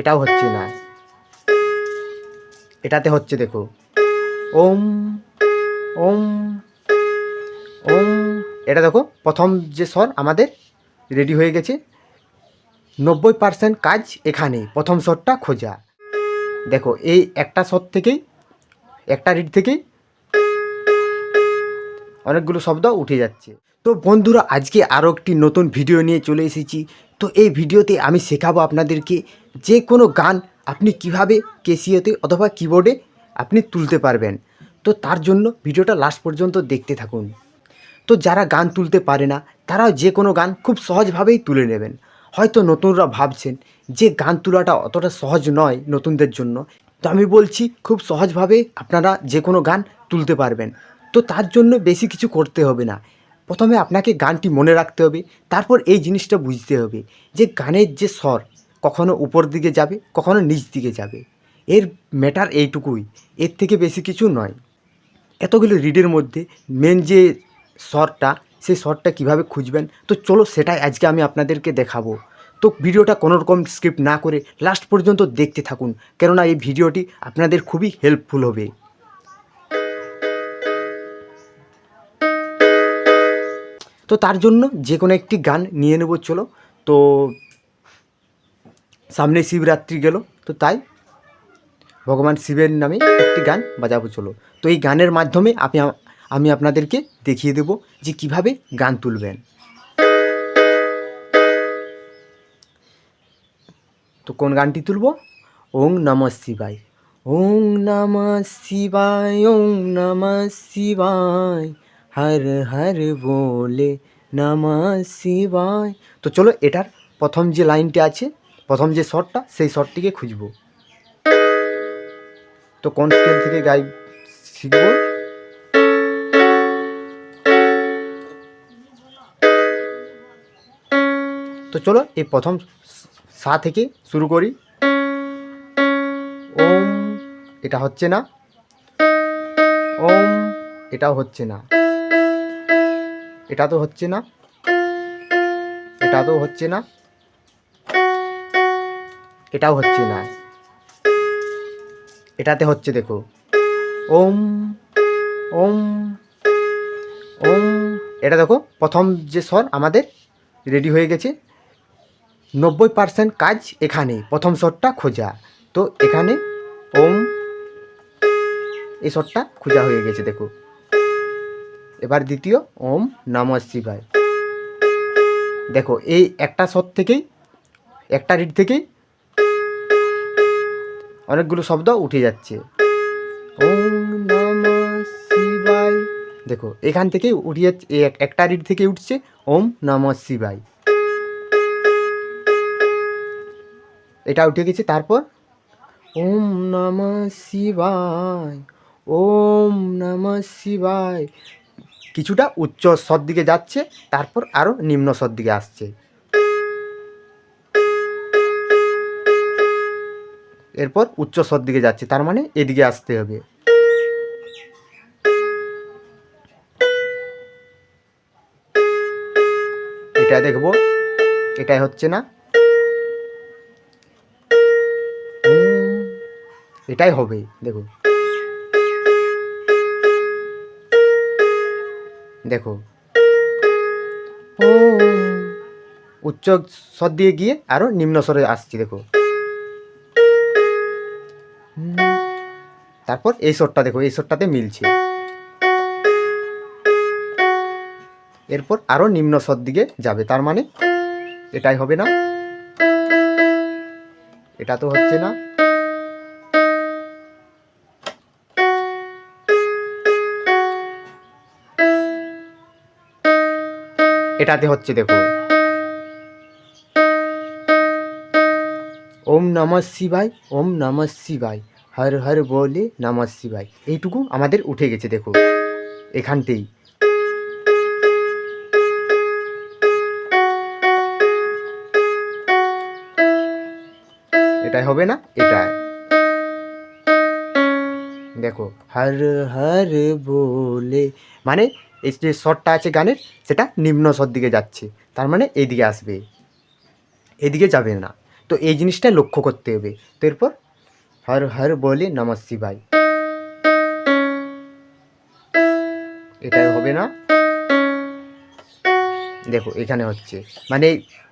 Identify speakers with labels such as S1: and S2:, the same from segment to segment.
S1: এটাও হচ্ছে না, এটাতে হচ্ছে দেখো ওম ওম ওম। এটা দেখো প্রথম যে স্বর আমাদের রেডি হয়ে গেছে। 90% কাজ এখানে প্রথম স্বরটা খোঁজা। দেখো এই একটা স্বর থেকেই, একটা রিড থেকেই অনেকগুলো শব্দ উঠে যাচ্ছে। তো বন্ধুরা, আজকে আরও একটি নতুন ভিডিও নিয়ে চলে এসেছি। তো এই ভিডিওতে আমি শেখাবো আপনাদেরকে যে কোনো গান আপনি কিভাবে ক্যাসিওতে অথবা কিবোর্ডে আপনি তুলতে পারবেন। তো তার জন্য ভিডিওটা লাস্ট পর্যন্ত দেখতে থাকুন। তো যারা গান তুলতে পারে না তারাও যে কোনো গান খুব সহজভাবেই তুলে নেবেন। হয়তো নতুনরা ভাবছেন যে গান তোলাটা অতটা সহজ নয় নতুনদের জন্য, তো আমি বলছি খুব সহজভাবে আপনারা যে কোনো গান তুলতে পারবেন। তো তার জন্য বেশি কিছু করতে হবে না। প্রথমে আপনাকে গানটি মনে রাখতে হবে, তারপর এই জিনিসটা বুঝতে হবে যে গানের যে স্বর কখনো উপর দিকে যাবে, কখনো নিচ দিকে যাবে। এর ম্যাটার এইটুকুই, এর থেকে বেশি কিছু নয়। এতগুলো রিডের মধ্যে মেন যে স্বরটা, সেই স্বরটা কীভাবে খুঁজবেন, তো চলো সেটাই আজকে আমি আপনাদেরকে দেখাবো। তো ভিডিওটা কোনো রকম স্কিপ না করে লাস্ট পর্যন্ত দেখতে থাকুন, কেননা এই ভিডিওটি আপনাদের খুবই হেল্পফুল হবে। তো তার জন্য যে কোনো একটি গান নিয়ে নেব চলো। তো সামনে শিবরাত্রি গেল, তো তাই ভগবান শিবের নামে একটি গান বাজাবো চলো। তো এই গানের মাধ্যমে আমি আপনাদেরকে দেখিয়ে দেব যে কিভাবে গান তুলবেন। তো কোন গানটি তুলব? ওং নমঃ শিবায়, ওং নমঃ শিবায়, ওং নমঃ শিবায়, হর হর বলে নমঃ শিবায়। তো চলো এটার প্রথম যে লাইনটি আছে, প্রথম যে শটটা, সেই শটটিকে খুঁজব। তো কোন স্কেল থেকে গাই শিখব? তো চলো এই প্রথম সা থেকে শুরু করি। ওম, এটা হচ্ছে না। ওম, এটাও হচ্ছে না। এটা তো হচ্ছে না, এটা তো হচ্ছে না, এটাও হচ্ছে না। এটাতে হচ্ছে দেখো ওম ওম ওম। এটা দেখো প্রথম যে স্বর আমাদের রেডি হয়ে গেছে। 90% কাজ এখানে প্রথম স্বরটা খোঁজা। তো এখানে ওম, এই স্বরটা খোঁজা হয়ে গেছে দেখো। এবার দ্বিতীয় ওম নমঃ শিবায়। দেখো এই একটা স্বর থেকেই, একটা রিড থেকেই অনেকগুলো শব্দ উঠে যাচ্ছে। ওম নমঃ শিবায়। দেখো এখান থেকেই উঠে যাচ্ছে, একটা রিড থেকে উঠছে ওম নমঃ শিবায়, এটা উঠে গেছে। তারপর ওম নমঃ শিবায়, ওম নমঃ শিবায়, কিছুটা উচ্চ স্বর দিকে যাচ্ছে, তারপর আরও নিম্ন স্বর দিকে আসছে। এরপর উচ্চ স্বর দিকে যাচ্ছে, তার মানে এদিকে আসতে হবে। এটা দেখবো, এটাই হচ্ছে না। এটাই হবে দেখো। দেখো ও, উচ্চ স্বর দিয়ে গিয়ে আরো নিম্ন স্বরে আসছি দেখো। তারপর এই স্বরটা দেখো, এই স্বরটাতে মিলছে। এরপর আরো নিম্ন স্বর দিকে যাবে, তার মানে এটাই হবে না। এটা তো হচ্ছে না। এটাতে হচ্ছে দেখো ওম নমঃ শিবায়, ওম নমঃ শিবায়, হর হর বলে নমঃ শিবায়, এইটুকু আমাদের উঠে গেছে দেখো এখানতেই। এটাই হবে না, এটাই দেখো হর হর বলে, মানে এই যে স্বরটা আছে গানের, সেটা নিম্ন স্বর দিকে যাচ্ছে, তার মানে এইদিকে আসবে, এদিকে যাবে না। তো এই জিনিসটা লক্ষ্য করতে হবে। তো এরপর হর হর বলে নমঃ শিবায়, এটাই হবে না। দেখো এখানে হচ্ছে, মানে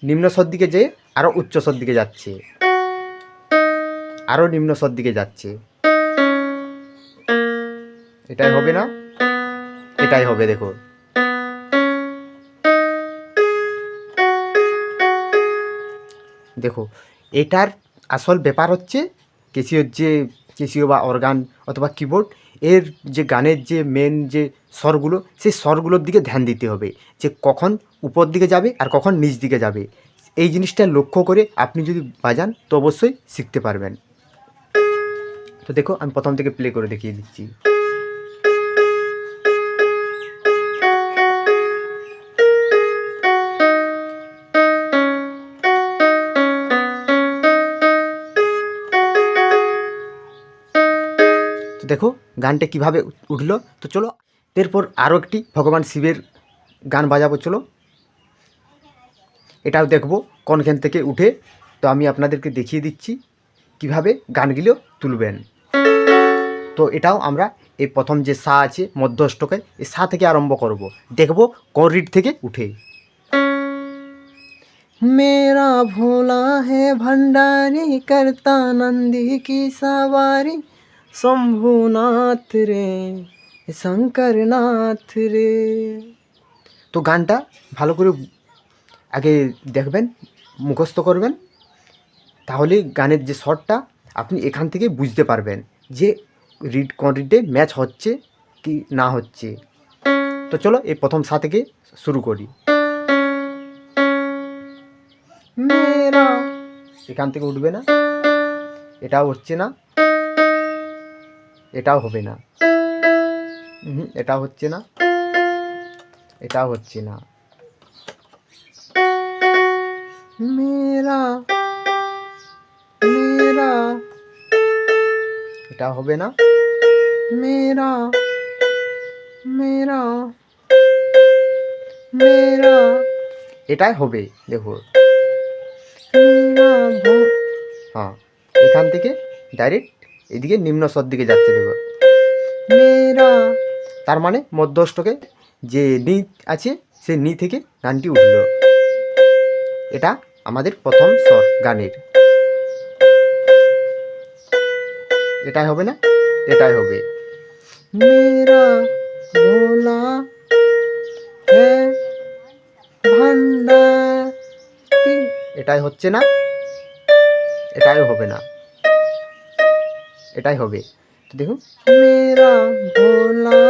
S1: নিম্ন স্বর দিকে যে আরও উচ্চ স্বর দিকে যাচ্ছে, আরও নিম্ন স্বর দিকে যাচ্ছে, এটাই হবে না, এটাই হবে। দেখো দেখো এটার আসল ব্যাপার হচ্ছে ক্যাসিও বা অর্গান অথবা কিবোর্ড, এর যে গানের যে মেন যে স্বরগুলো, সেই স্বরগুলোর দিকে ধ্যান দিতে হবে, যে কখন উপর দিকে যাবে আর কখন নিচ দিকে যাবে। এই জিনিসটা লক্ষ্য করে আপনি যদি বাজান তো অবশ্যই শিখতে পারবেন। তো দেখো আমি প্রথম থেকে প্লে করে দেখিয়ে দিচ্ছি। তো দেখো গানটা কিভাবে উঠলো। তো চলো এরপর আরও একটি ভগবান শিবের গান বাজাবো, চলো এটাও দেখবো কোনখান থেকে উঠে। তো আমি আপনাদেরকে দেখিয়ে দিচ্ছি কিভাবে গানগুলো তুলবেন। তো এটাও আমরা এই প্রথম যে সা আছে মধ্য অষ্টকে, এই সা থেকে আরম্ভ করব, দেখব কোন রিড থেকে উঠে। मेरा भोला है भंडारी करता नंदी की सवारी शंभुनाथ रे শঙ্করনাথ রে। তো গানটা ভালো করে আগে দেখবেন, মুখস্থ করবেন, তাহলে গানের যে শর্টটা আপনি এখান থেকে বুঝতে পারবেন যে রিড কোন রিডে ম্যাচ হচ্ছে কি না হচ্ছে। তো চলো এই প্রথম সা থেকে শুরু করি। মেরা, এখান থেকে উঠবে না, এটাও হচ্ছে না, এটাও হবে না, এটাও হচ্ছে না, এটাও হচ্ছে না। মেরা মেরা, এটা হবে না। মেরা মেরা মেরা, এটাই হবে। দেখো হ্যাঁ, এখান থেকে ডাইরেক্ট এদিকে নিম্ন স্বর দিকে যাচ্ছে। দেখো মেরা, তার মানে মধ্য অষ্টকে যে নি আছে সে নি থেকে গানটি উঠল। এটা আমাদের প্রথম স্বর গানের। এটাই হবে না, এটাই হবে। মেরা ভোলা হে ভান্ডারি, এটাই হচ্ছে না, এটাই হবে না, এটাই হবে। তো দেখুন মেরা ভোলা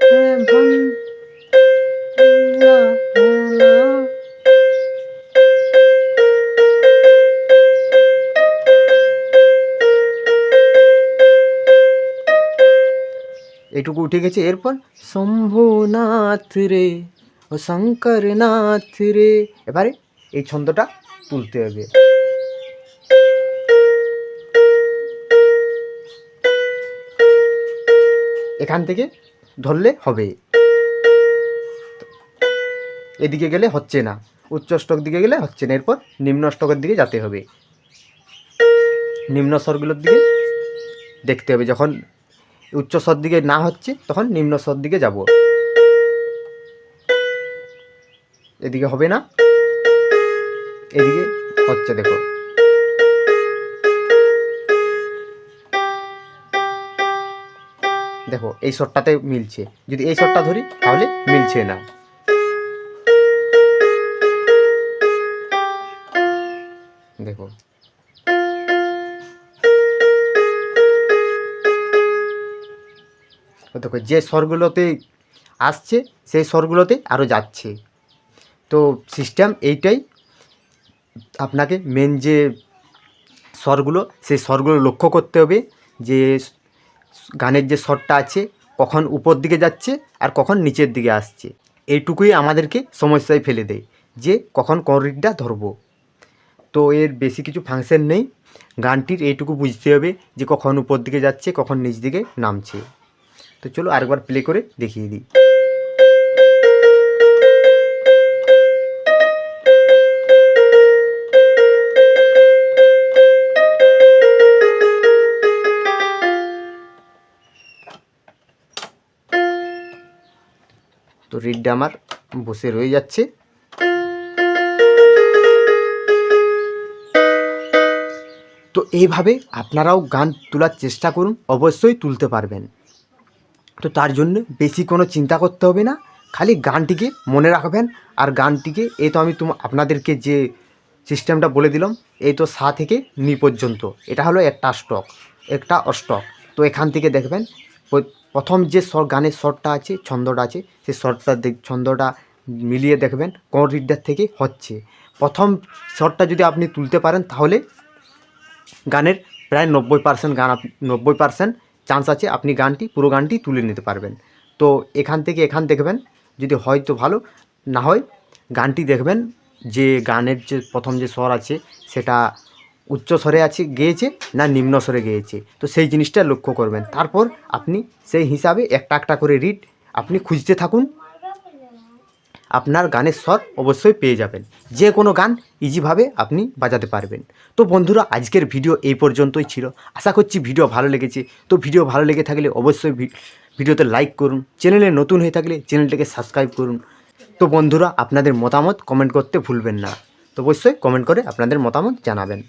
S1: হে ভান্ডারি ভোলা, এইটুকু উঠে গেছে। এরপর শম্ভুনাথ রে ও শঙ্করনাথ রে, এবারে এই ছন্দটা তুলতে হবে। এখান থেকে ধরলে হবে, এদিকে গেলে হচ্ছে না, উচ্চ অষ্টক দিকে গেলে হচ্ছে না, এরপর নিম্ন অষ্টকের দিকে যেতে হবে। নিম্ন স্বরগুলোর দিকে দেখতে হবে, যখন উচ্চ স্বর দিকে না হচ্ছে তখন নিম্ন স্বর দিকে যাব। এদিকে হবে না, এদিকে হচ্ছে। দেখো দেখো এই স্বরটাতে মিলছে, যদি এই স্বরটা ধরি তাহলে মিলছে না। দেখো দেখো যে স্বরগুলোতে আসছে সেই স্বরগুলোতে আরও যাচ্ছে। তো সিস্টেম এইটাই, আপনাকে মেন যে স্বরগুলো সেই স্বরগুলো লক্ষ্য করতে হবে, যে গানের যে স্বরটা আছে কখন উপর দিকে যাচ্ছে আর কখন নিচের দিকে আসছে। এইটুকুই আমাদেরকে সমস্যায় ফেলে দেয় যে কখন কোন রিডটা ধরবো। তো এর বেশি কিছু ফাংশন নেই, গানটির এইটুকু বুঝতে হবে যে কখন উপর দিকে যাচ্ছে কখন নিচ দিকে নামছে। তো চলো আরেকবার প্লে করে দেখিয়ে দিই। তো রিডটা আমার বসে রয়ে যাচ্ছে। তো এইভাবে আপনারাও গান তোলার চেষ্টা করুন, অবশ্যই তুলতে পারবেন। তো তার জন্য বেশি কোনো চিন্তা করতে হবে না, খালি গানটিকে মনে রাখবেন। আর গানটিকে এই তো আমি আপনাদেরকে যে সিস্টেমটা বলে দিলাম, এই তো সা থেকে নি পর্যন্ত, এটা হলো একটা স্টক, একটা অষ্টক। তো এখান থেকে দেখবেন প্রথম যে গানের স্বরটা আছে, ছন্দটা আছে, সেই ছন্দটা মিলিয়ে দেখবেন কোন রিডার থেকে হচ্ছে। প্রথম স্বরটা যদি আপনি তুলতে পারেন তাহলে গানের প্রায় 90% চান্স আছে আপনি পুরো গানটি তুলে নিতে পারবেন। তো এখান থেকে এখান দেখবেন, যদি হয় তো ভালো, না হয় গানটি দেখবেন যে গানের যে প্রথম যে স্বর আছে সেটা উচ্চ স্বরে গেয়েছে না নিম্ন স্বরে গেয়েছে, তো সেই জিনিসটা লক্ষ্য করবেন। তারপর আপনি সেই হিসাবে একটা একটা করে রিড আপনি খুঁজতে থাকুন, আপনার গানের স্বর অবশ্যই পেয়ে যাবেন। যে কোনো গান ইজিভাবে আপনি বাজাতে পারবেন। তো বন্ধুরা, আজকের ভিডিও এই পর্যন্তই ছিল। আশা করছি ভিডিও ভালো লেগেছে। তো ভিডিও ভালো লেগে থাকলে অবশ্যই ভিডিওতে লাইক করুন, চ্যানেলে নতুন হয়ে থাকলে চ্যানেলটাকে সাবস্ক্রাইব করুন। তো বন্ধুরা, আপনাদের মতামত কমেন্ট করতে ভুলবেন না। তো অবশ্যই কমেন্ট করে আপনাদের মতামত জানাবেন।